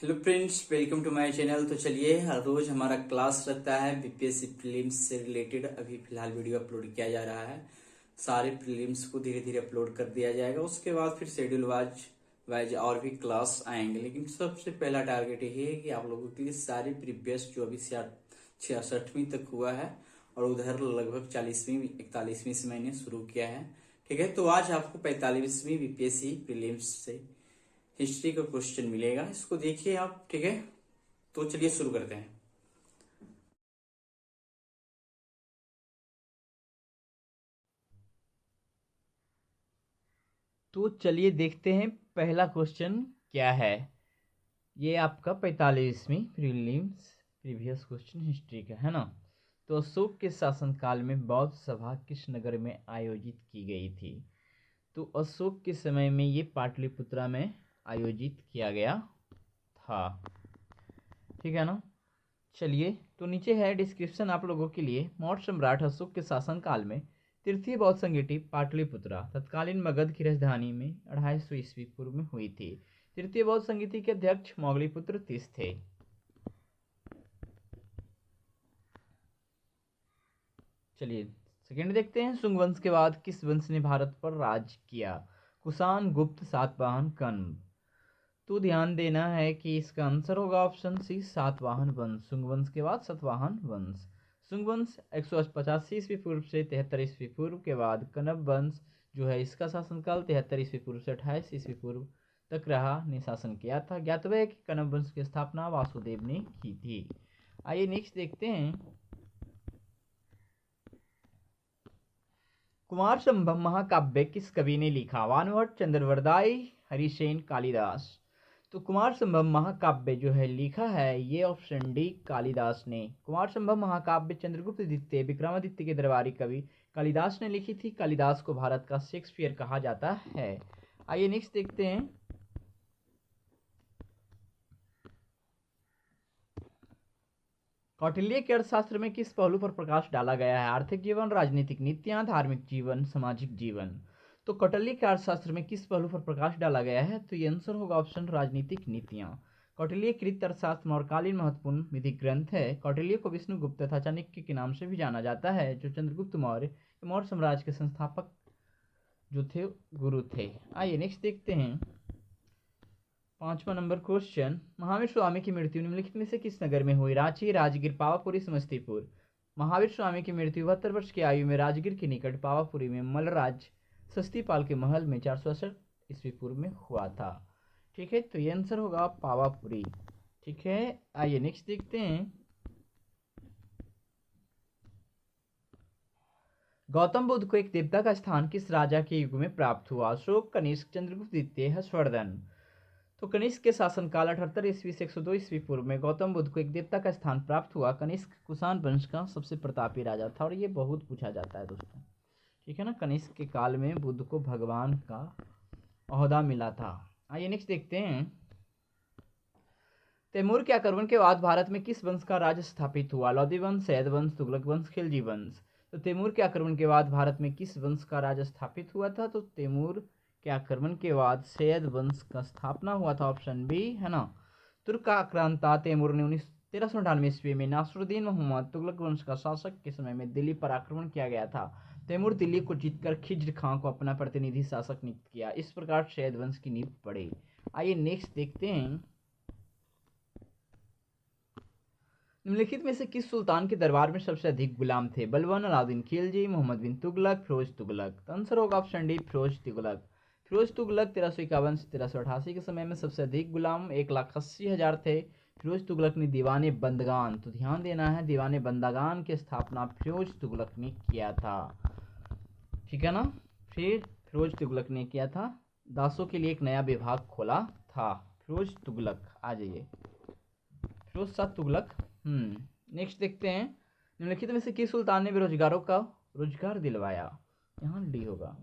Hello friends, welcome to my channel. तो चलिए, हर रोज हमारा क्लास रहता है बीपीएससी प्रीलिम्स से रिलेटेड। अभी फिलहाल वीडियो अपलोड किया जा रहा है। सारे प्रीलिम्स को धीरे धीरे अपलोड कर दिया जाएगा। उसके बाद फिर शेड्यूल वाइज वाइज और भी क्लास आएंगे, लेकिन सबसे पहला टारगेट यही है कि आप लोगों के लिए सारे प्रीवियस जो अभी 66वीं तक हुआ है और उधर लगभग 40वीं 41वीं से मैंने शुरू किया है। ठीक है, तो आज आपको 45वीं बीपीएससी प्रीलिम्स से हिस्ट्री का क्वेश्चन मिलेगा। इसको देखिए आप। ठीक है, तो चलिए शुरू करते हैं। तो चलिए देखते हैं पहला क्वेश्चन क्या है। ये आपका 45वीं प्रीलिम्स प्रीवियस क्वेश्चन हिस्ट्री का है ना। तो अशोक के शासनकाल में बौद्ध सभा किस नगर में आयोजित की गई थी? तो अशोक के समय में ये पाटलिपुत्रा में आयोजित किया गया था। ठीक है ना। चलिए, तो नीचे है डिस्क्रिप्शन आप लोगों के लिए। मौर्य सम्राट अशोक के शासनकाल में तृतीय बौद्ध संगीति पाटलिपुत्रा तत्कालीन मगध की राजधानी में 250 ईस्वी पूर्व में हुई थी। तृतीय बौद्ध संगीति के अध्यक्ष मोगलीपुत्र तीस थे। चलिए सेकंड देखते हैं। सुंग वंश के बाद किस वंश ने भारत पर राज किया? कुषाण, गुप्त, सातवाहन, कण्व। तो ध्यान देना है कि इसका आंसर होगा ऑप्शन सी, सातवाहन वंश। सुंग वंश के बाद सातवाहन वंश। सुंग वंश 185 ईस्वी पूर्व से 73 ईस्वी पूर्व के बाद कण्व वंश जो है इसका शासनकाल 73 ईस्वी पूर्व से 28 ईस्वी पूर्व तक रहा, ने शासन किया था। ज्ञातव्य है कि कण्व वंश की स्थापना वासुदेव ने की थी। आइए नेक्स्ट देखते हैं। कुमार संभव महाकाव्य किस कवि ने लिखा? वानवट, चंद्रवरदाई, हरिसेन, कालिदास। तो कुमार संभव महाकाव्य जो है लिखा है ये ऑप्शन डी, कालिदास ने। कुमार संभव महाकाव्य चंद्रगुप्त द्वितीय विक्रमादित्य के दरबारी कवि कालिदास ने लिखी थी। कालिदास को भारत का शेक्सपियर कहा जाता है। आइए नेक्स्ट देखते हैं। कौटिल्य के अर्थशास्त्र में किस पहलू पर प्रकाश डाला गया है? आर्थिक जीवन, राजनीतिक नीतियां, धार्मिक जीवन, सामाजिक जीवन। तो कौटिल्य के अर्थशास्त्र में किस पहलू पर प्रकाश डाला गया है? तो ये आंसर होगा ऑप्शन राजनीतिक नीतियां। कौटिल्य कृत अर्थशास्त्र मौर्यकालीन महत्वपूर्ण विधिक ग्रंथ है। कौटिल्य को विष्णुगुप्त तथा चाणक्य के नाम से भी जाना जाता है, जो चंद्रगुप्त मौर्य मौर्य साम्राज्य के संस्थापक जो थे गुरु थे। आइए नेक्स्ट देखते हैं। 5वां नंबर क्वेश्चन। महावीर स्वामी की मृत्यु निम्नलिखित में से किस नगर में हुई? रांची, राजगीर, पावापुरी, समस्तीपुर। महावीर स्वामी की मृत्यु 72 वर्ष की आयु में राजगीर के निकट पावापुरी में मलराज सस्तीपाल के महल में 467 ईस्वी पूर्व में हुआ था। ठीक है, तो ये आंसर होगा पावापुरी। ठीक है, आइए नेक्स्ट देखते हैं। गौतम बुद्ध को एक देवता का स्थान किस राजा के युग में प्राप्त हुआ? अशोक, कनिष्क, चंद्रगुप्त द्वितीय, हर्षवर्धन। तो कनिष्क के शासनकाल 78 ईस्वी से 102 ईस्वी पूर्व में गौतम बुद्ध को एक देवता का स्थान प्राप्त हुआ। कनिष्क कुषाण वंश का सबसे प्रतापी राजा था और ये बहुत पूछा जाता है दोस्तों। ठीक है ना, कनिष्क के काल में बुद्ध को भगवान का ओहदा मिला था। आइए नेक्स्ट देखते हैं। तैमूर के आक्रमण के बाद भारत में किस वंश का राज स्थापित हुआ? लोधी वंश, सैयद वंश, तुगलक वंश, खिलजी वंश। तो तैमूर के आक्रमण के बाद भारत में किस वंश का राज स्थापित हुआ था? तो तैमूर के आक्रमण के बाद सैयद वंश का स्थापना हुआ था। ऑप्शन बी है ना। तुर्क आक्रांता तैमूर ने 1398 ईस्वी में नासरुद्दीन मोहम्मद तुगलक वंश का शासक के समय में दिल्ली पर आक्रमण किया गया था। तैमूर दिल्ली को जीतकर खिज्र खां को अपना प्रतिनिधि शासक नियुक्त किया। इस प्रकार सैयद वंश की नींव पड़ी। आइए नेक्स्ट देखते हैं। निम्नलिखित में से किस सुल्तान के दरबार में सबसे अधिक गुलाम थे? बलबन, अलाउद्दीन खिलजी, मोहम्मद बिन तुगलक, फिरोज तुगलक। तो आंसर होगा ऑप्शन डी, फिरोज तुगलक। फिरोज तुगलक 1351 से 1388 के समय में सबसे अधिक गुलाम 1,80,000 थे। फिरोज तुगलक ने दीवाने बंदगान, तो ध्यान देना है, दीवाने बंदगान की स्थापना फिरोज तुगलक ने किया था। ठीक है ना। फिर फिरोज तुगलक ने किया था, दासों के लिए एक नया विभाग खोला था। फिरोज तुगलक, आ जाइए, फिरोज शाह तुगलक। नेक्स्ट देखते हैं। निम्नलिखित में से किस सुल्तान ने बेरोजगारों का रोजगार दिलवाया? यहाँ डी होगा,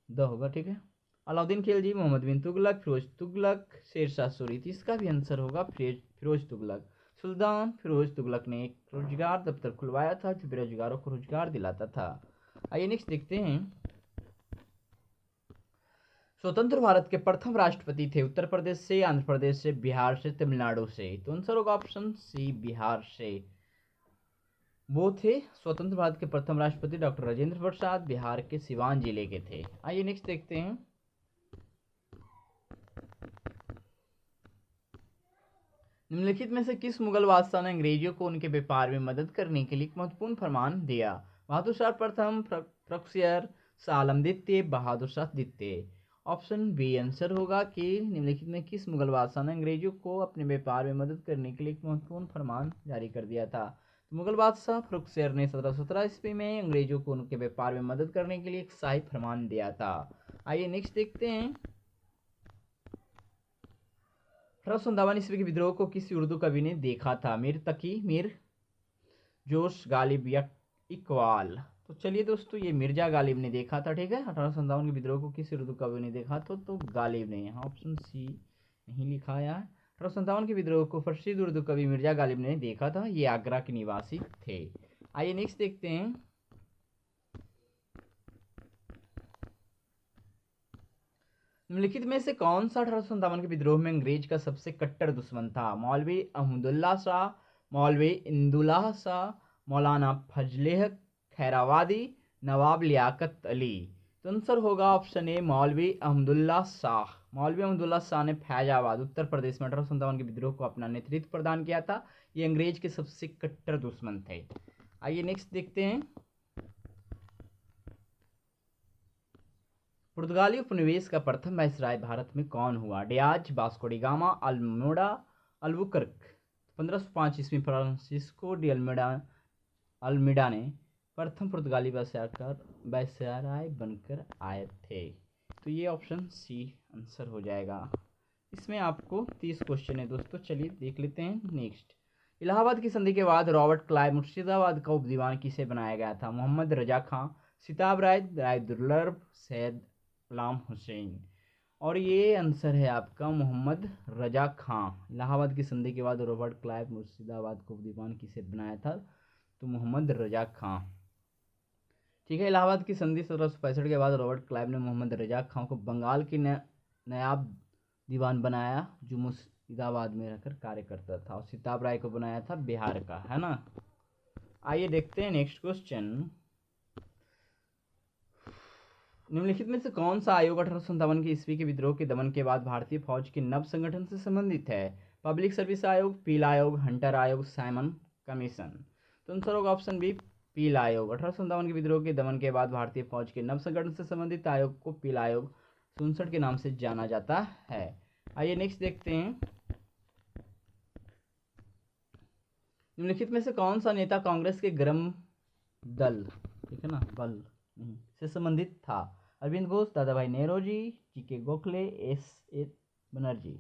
द होगा। ठीक है, अलाउद्दीन खिलजी, मोहम्मद बिन तुगलक, फिरोज तुगलक, शेरशाह सूरी। तो इसका भी आंसर होगा फिरोज तुगलक। सुल्तान फिरोज तुगलक ने एक रोजगार दफ्तर खुलवाया था जो बेरोजगारों को रोजगार दिलाता था। आइए नेक्स्ट देखते हैं। स्वतंत्र भारत के प्रथम राष्ट्रपति थे? उत्तर प्रदेश से, आंध्र प्रदेश से, बिहार से, तमिलनाडु से? तो आंसर होगा ऑप्शन सी, बिहार से। वो थे स्वतंत्र भारत के प्रथम राष्ट्रपति डॉक्टर राजेंद्र प्रसाद, बिहार के सिवान जिले के थे। आइए नेक्स्ट देखते हैं। निम्नलिखित में से किस मुगल बादशाह ने अंग्रेजों को उनके व्यापार में मदद करने के लिए एक महत्वपूर्ण फरमान दिया? बहादुर शाह प्रथम, प्रखसियर, शाह आलम द्वितीय, बहादुर शाह द्वितीय? ऑप्शन बी आंसर होगा कि निम्नलिखित में किस मुगल बादशाह ने अंग्रेजों को अपने व्यापार में मदद करने के लिए एक महत्वपूर्ण फरमान जारी कर दिया था? तो मुगल बादशाह प्रखसियर ने 1717 ईस्वी में अंग्रेजों को उनके व्यापार में मदद करने के लिए एक शाही फरमान दिया था। आइए नेक्स्ट देखते हैं। 1857 ईस्वी के विद्रोह को किसी उर्दू कवि ने देखा था? मीर तकी, मीर जोश गालिब या इकबाल? तो चलिए दोस्तों, ये मिर्जा गालिब ने देखा था। ठीक है, 1857 के विद्रोह को किसी उर्दू कवि ने देखा तो गालिब ने। यहाँ ऑप्शन सी नहीं लिखा है। 1857 के विद्रोह को प्रसिद्ध उर्दू कवि मिर्जा गालिब ने देखा था। ये आगरा के निवासी थे। आइए नेक्स्ट देखते हैं। निम्नलिखित में से कौन सा 1857 के विद्रोह में अंग्रेज का सबसे कट्टर दुश्मन था? मौलवी अहमदुल्ला शाह, मौलवी इंदुल्ला शाह, मौलाना फजलेह खैराबादी, नवाब लियाकत अली? तो आंसर होगा ऑप्शन ए, मौलवी अहमदुल्ला शाह। मौलवी अहमदुल्ला शाह ने फैजाबाद उत्तर प्रदेश में 1857 के विद्रोह को अपना नेतृत्व प्रदान किया था। ये अंग्रेज के सबसे कट्टर दुश्मन थे। आइए नेक्स्ट देखते हैं। पुर्तगाली उपनिवेश का प्रथम वायसराय भारत में कौन हुआ? Diaz, Vasco D gamma, Almora, Albuquerque? 1505 ईस्वी फ्रांसिस्को डी अल्मीडा ने प्रथम पुर्तगाली वायसराय बनकर आए थे। तो ये ऑप्शन सी आंसर हो जाएगा। इसमें आपको 30 क्वेश्चन है दोस्तों। चलिए देख लेते हैं नेक्स्ट। इलाहाबाद की संधि के बाद रॉबर्ट क्लाइव मुर्शिदाबाद का उपदीवान किसे बनाया गया था? मोहम्मद रजा खां, सिताब राय दुर्लभ, सैयद गुलाम हुसैन? और ये आंसर है आपका मोहम्मद रजा खां। इलाहाबाद की संधि के बाद रॉबर्ट क्लाइव मुर्शिदाबाद को उपदीवान किसे बनाया था? तो मोहम्मद रजा खां। ठीक है, इलाहाबाद की संधि 1765 के बाद रॉबर्ट क्लाइव ने मोहम्मद रजा खां को बंगाल की नायब दीवान बनाया, जो मुर्शिदाबाद में रहकर कार्य करता था, और सिताब राय को बनाया था बिहार का, है ना। आइए देखते हैं नेक्स्ट क्वेश्चन। निम्नलिखित में से कौन सा आयोग 1857 के ईस्वी के विद्रोह के दमन के बाद भारतीय फौज के नव संगठन से संबंधित है? पब्लिक सर्विस आयोग, पील आयोग, हंटर आयोग, साइमन कमीशन? तो आंसर होगा ऑप्शन बी, पील आयोग। 1857 के विद्रोह के दमन के बाद भारतीय फौज के नव संगठन से संबंधित आयोग को पील आयोग 67 के नाम से जाना जाता है। आइए नेक्स्ट देखते हैं। निम्नलिखित में से कौन सा नेता कांग्रेस के गरम दल, ठीक है ना, बल नहीं, से संबंधित था? अरविंद घोष, दादा भाई नेहरूजी, जी.के. गोखले, एस.ए. बनर्जी?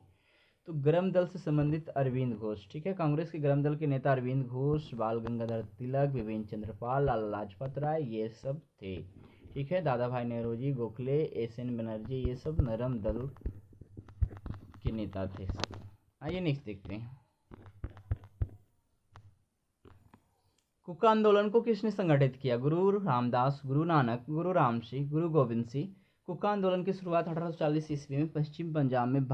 तो गरम दल से संबंधित अरविंद घोष। ठीक है, कांग्रेस के गरम दल के नेता अरविंद घोष, बाल गंगाधर तिलक, विपिन चंद्र पाल, लाला लाजपत राय, ये सब थे। ठीक है, दादा भाई नेहरूजी, गोखले, एस.एन. बनर्जी, ये सब नरम दल के नेता थे। आइए नेक्स्ट देखते हैं। कुका आंदोलन को किसने संगठित किया? गुरु रामदास, गुरु नानक, गुरु रामसिंह, गुरु गोविंद सिंह? कुका आंदोलन की शुरुआत 1840 ईस्वी में पश्चिम पंजाब में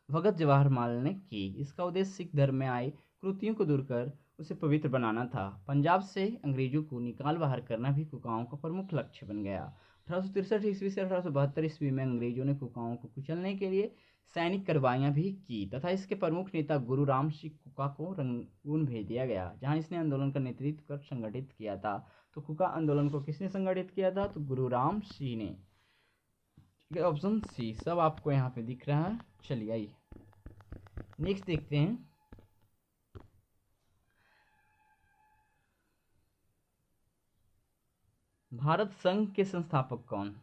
भगत जवाहरलाल ने की। इसका उद्देश्य सिख धर्म में आए कुरीतियों को दूर कर उसे पवित्र बनाना था। पंजाब से अंग्रेजों को निकाल बाहर करना भी कुकाओं का प्रमुख लक्ष्य बन गया। 1863 ईस्वी से 1872 ईस्वी में अंग्रेजों ने कुकाओं को कुचलने के लिए सैनिक कार्रवाइयां भी की तथा इसके प्रमुख नेता गुरु राम सिंह कुका को रंगून भेज दिया गया, जहां इसने आंदोलन का नेतृत्व कर संगठित किया था। तो कुका आंदोलन को किसने संगठित किया था? तो गुरु राम सिंह ने। ठीक है, ऑप्शन सी सब आपको यहाँ पे दिख रहा है। चलिए आइए नेक्स्ट देखते हैं। भारत संघ के संस्थापक कौन?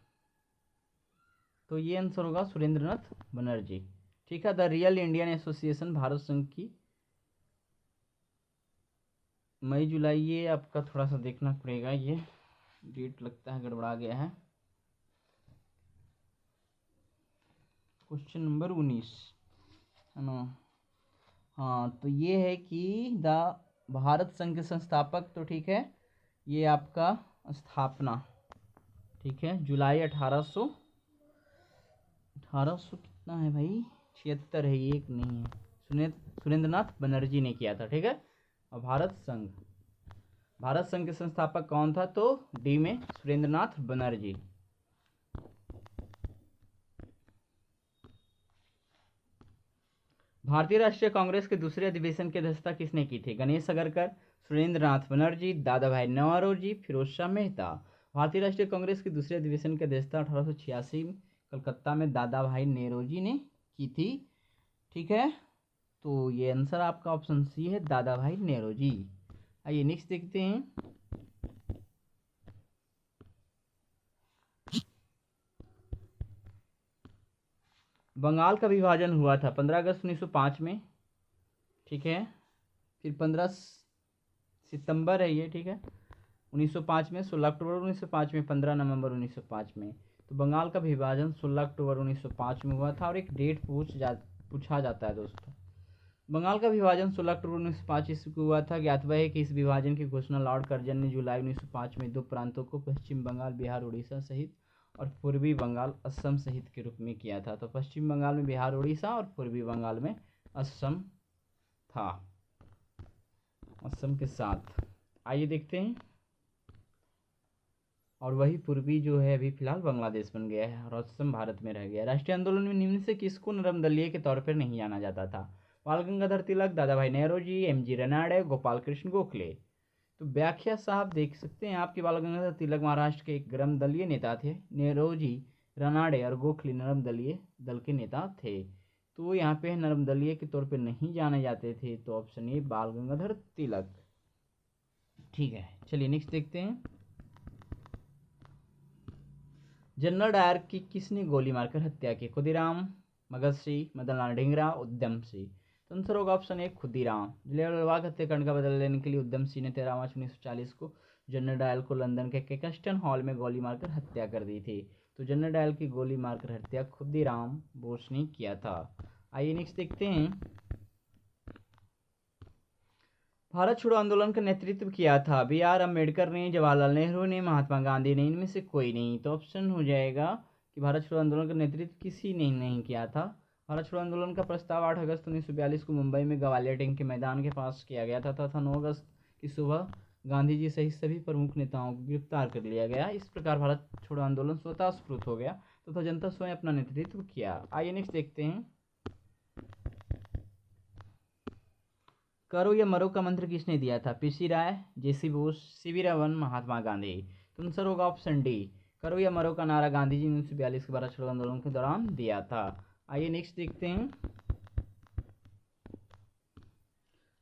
तो ये आंसर होगा सुरेंद्रनाथ बनर्जी। ठीक है, the real Indian association Bharat संघ की मई जुलाई, ये आपका थोड़ा सा देखना पड़ेगा, ये डेट लगता है गड़बड़ा गया है। क्वेश्चन नंबर 19 है ना। हाँ, तो ये है कि द भारत संघ के संस्थापक, तो ठीक है, ये आपका स्थापना, ठीक है, जुलाई 1800 1800 कितना है भाई, 76 है, एक नहीं है। सुरेंद्रनाथ बनर्जी ने किया था, ठीक है। और भारत संघ के संस्थापक कौन था, तो डी में सुरेंद्रनाथ बनर्जी। भारतीय राष्ट्रीय कांग्रेस के दूसरे अधिवेशन की अध्यक्षता किसने की थी, गणेश अगरकर, सुरेंद्रनाथ बनर्जी, दादा भाई नौरोजी, फिरोज शाह मेहता। भारतीय राष्ट्रीय कांग्रेस के दूसरे अधिवेशन की अध्यक्षता 1886 में कलकत्ता में दादा भाई नेरोजी ने की थी, ठीक है। तो ये आंसर आपका ऑप्शन सी है, दादा भाई नेरोजी। आइए नेक्स्ट देखते हैं। बंगाल का विभाजन हुआ था 15 अगस्त 1905 में, ठीक है। फिर 15 सितंबर है ये, ठीक है, 1905 में, 16 अक्टूबर 1905 में, 15 नवंबर 1905 में। तो बंगाल का विभाजन 16 अक्टूबर 1905 में हुआ था। और एक डेट पूछा जाता है दोस्तों। बंगाल का विभाजन 16 अक्टूबर 1905 ईस्वी को हुआ था। ज्ञातव्य है कि इस विभाजन की घोषणा लॉर्ड कर्जन ने जुलाई 1905 में दो प्रांतों को पश्चिम बंगाल, बिहार, उड़ीसा सहित और पूर्वी बंगाल, असम सहित के रूप में किया था। तो पश्चिम बंगाल में बिहार, उड़ीसा और पूर्वी बंगाल में असम था, असम के साथ। आइए देखते हैं। और वही पूर्वी जो है अभी फिलहाल बांग्लादेश बन गया है और असम भारत में रह गया। राष्ट्रीय आंदोलन में निम्न से किसको नरमदलीय के तौर पर नहीं जाना जाता था, बाल गंगाधर तिलक, दादा भाई नेहरूजी, एमजी रनाडे, गोपाल कृष्ण गोखले। तो व्याख्या साहब देख सकते हैं आपके, बाल गंगाधर तिलक महाराष्ट्र के एक नरमदलीय नेता थे, नेहरूजी, रनाडे और गोखले नरमदलीय दल के नेता थे। तो यहाँ पे नरमदलीय के तौर पर नहीं जाने जाते थे, तो ऑप्शन ए बाल गंगाधर तिलक, ठीक है। चलिए नेक्स्ट देखते हैं। जनरल डायर की किसने गोली मारकर हत्या की, खुदीराम, भगत सिंह, मदनलाल ढींगरा, उधम सिंह। तो आंसर होगा ऑप्शन ए खुदीराम। जलियांवाला बाग हत्याकांड का बदला लेने के लिए उधम सिंह ने 13 मार्च 1940 को जनरल डायर को लंदन के कैक्सटन हॉल में गोली मारकर हत्या कर दी थी। तो जनरल डायर की गोली मारकर हत्या खुदीराम बोस ने किया था। आइए नेक्स्ट देखते हैं। भारत छोड़ो आंदोलन का नेतृत्व किया था, बी आर अम्बेडकर ने, जवाहरलाल नेहरू ने, महात्मा गांधी ने, इनमें से कोई नहीं। तो ऑप्शन हो जाएगा कि भारत छोड़ो आंदोलन का नेतृत्व किसी ने नहीं किया था। भारत छोड़ो आंदोलन का प्रस्ताव 8 अगस्त 1942 को मुंबई में ग्वालियर टैंक के मैदान के पास किया गया था तथा 9 अगस्त की सुबह गांधी जी सहित सभी प्रमुख नेताओं को गिरफ्तार कर लिया गया। इस प्रकार भारत छोड़ो आंदोलन स्वतः स्फूर्त हो गया तथा जनता स्वयं अपना नेतृत्व किया। आइए नेक्स्ट देखते हैं। करो या मरो का मंत्र किसने दिया था, पीसी राय, जेसी बोस, सीवी रमन, महात्मा गांधी। तो आंसर होगा ऑप्शन डी, करो या मरो का नारा गांधी जी ने 1942 के भारत छोड़ो आंदोलन के दौरान दिया था। आइए नेक्स्ट देखते हैं।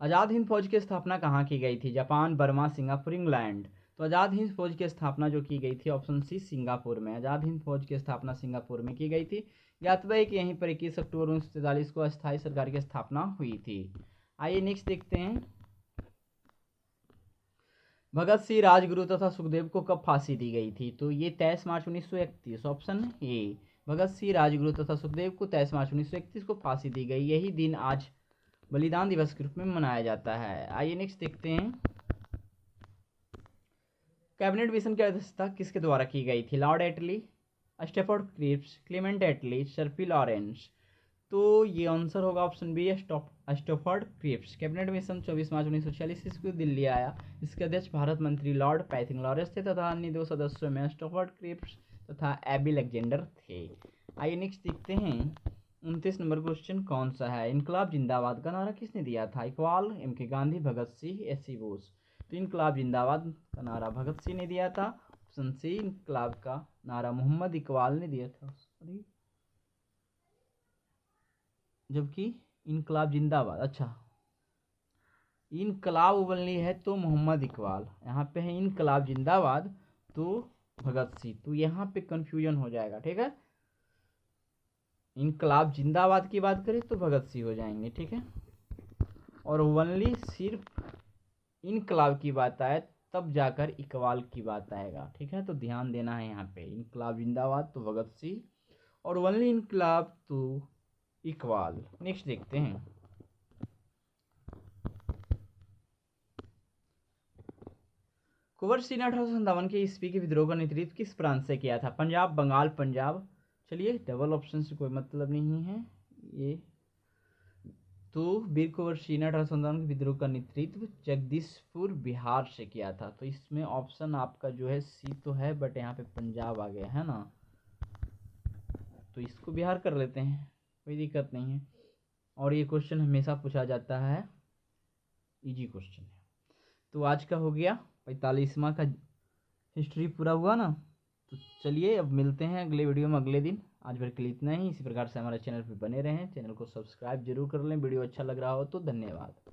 आज़ाद हिंद फौज की स्थापना कहाँ की गई थी, जापान, बर्मा, सिंगापुर, इंग्लैंड। तो आज़ाद हिंद फौज की स्थापना जो की गई थी, ऑप्शन सी सिंगापुर में। आज़ाद हिंद फौज की स्थापना सिंगापुर में की गई थी। ज्ञातव्य है कि यहीं पर 21 अक्टूबर 1943 को अस्थायी सरकार की स्थापना हुई थी। आइए नेक्स्ट देखते हैं। भगत सिंह, राजगुरु तथा सुखदेव को कब फांसी दी गई थी, तो ये 23 मार्च 1931, ऑप्शन ए। भगत सिंह, राजगुरु तथा सुखदेव को 23 मार्च 1931 को फांसी दी गई। यही दिन आज बलिदान दिवस के रूप में मनाया जाता है। आइए नेक्स्ट देखते हैं। कैबिनेट मिशन की अध्यक्षता किसके द्वारा की गई थी, Lord Attlee, Stafford Cripps, Clement Attlee, शर्फी लॉरेंस। तो ये आंसर होगा option B, Stafford Cripps. Cabinet mission 24 March 1946 ईस्वी को दिल्ली आया। इसके अध्यक्ष भारत मंत्री लॉर्ड पैथिंग लॉरेंस थे तथा अन्य दो सदस्यों में स्टोफर्ड क्रिप्स तथा एबी अलेक्जेंडर थे। आइए नेक्स्ट देखते हैं। 29 नंबर क्वेश्चन कौन सा है, इनकलाब जिंदाबाद का नारा किसने दिया था, इकबाल, एम के गांधी, भगत सिंह, एस.सी. बोस। तो इनकलाब जिंदाबाद का नारा भगत सिंह ने दिया था। ऑप्शन सी, इनकलाब का नारा मोहम्मद इकबाल ने दिया था, जबकि इनकलाब जिंदाबाद, अच्छा इनकलाब उबलनी है तो मोहम्मद इकबाल, यहाँ पे है इनकलाब जिंदाबाद तो भगत सिंह। तो यहाँ पे कंफ्यूजन हो जाएगा, ठीक है। इनकलाब जिंदाबाद की बात करें तो भगत सिंह हो जाएंगे, ठीक है। और ओनली सिर्फ इनकलाब की बात आए तब जाकर इकबाल की बात आएगा, ठीक है। तो ध्यान देना है यहाँ पे, इनकलाब जिंदाबाद तो भगत सिंह और ओनली इनकलाब तो इकबाल। नेक्स्ट देखते हैं। कुंवर सिंह ने 1857 के ईस्वी के विद्रोह का नेतृत्व किस प्रांत से किया था, पंजाब, बंगाल, पंजाब, चलिए, डबल ऑप्शन से कोई मतलब नहीं है ये। तो वीर कुंवर सिन्हा 1857 के विद्रोह का नेतृत्व जगदीशपुर बिहार से किया था। तो इसमें ऑप्शन आपका जो है सी तो है, बट यहाँ पे पंजाब आ गया है ना, तो इसको बिहार कर लेते हैं, कोई दिक्कत नहीं है। और ये क्वेश्चन हमेशा पूछा जाता है, इजी क्वेश्चन है। तो आज का हो गया 45वां का हिस्ट्री पूरा हुआ ना। तो चलिए अब मिलते हैं अगले वीडियो में अगले दिन। आज भर के लिए इतना ही। इसी प्रकार से हमारे चैनल पर बने रहें, चैनल को सब्सक्राइब जरूर कर लें। वीडियो अच्छा लग रहा हो तो धन्यवाद।